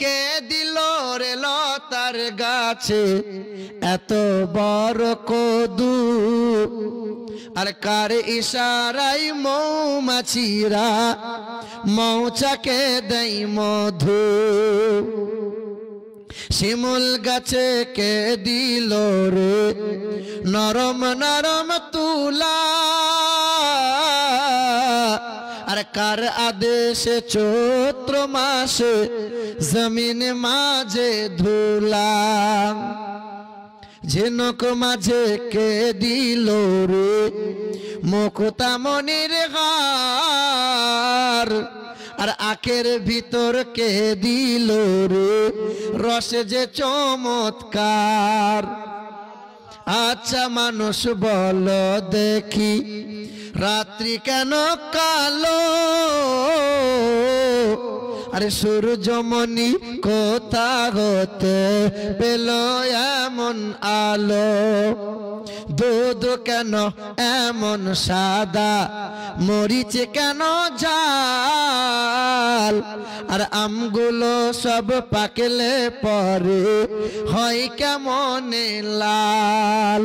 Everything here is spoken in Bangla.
কে দিল রে লতার গাছে এত বড় কদু, আর কার ইশারায় মৌমাছিরা মৌচাকে দেয় মধু। শিমুল গাছে কে দিল রে নরম নরম তুলা, আর কার আদেশে চৈত্র মাসে জমিন মাঝে ধুলা। ঝিনুক মাঝে কে দিল রে মুক্তামণির হার, আর আখের ভিতর কে দিল রে রসে যে চমৎকার। আচ্ছা মানুষ বলো দেখি রাত্রি কেন কালো, আরে সূর্যমণি কোথা হতে পেল এমন আলো। দুধ কেন এমন সাদা, মরিচে কেন ঝাল, আর আমগুলো সব পাকলে পরে হয় কেমন লাল।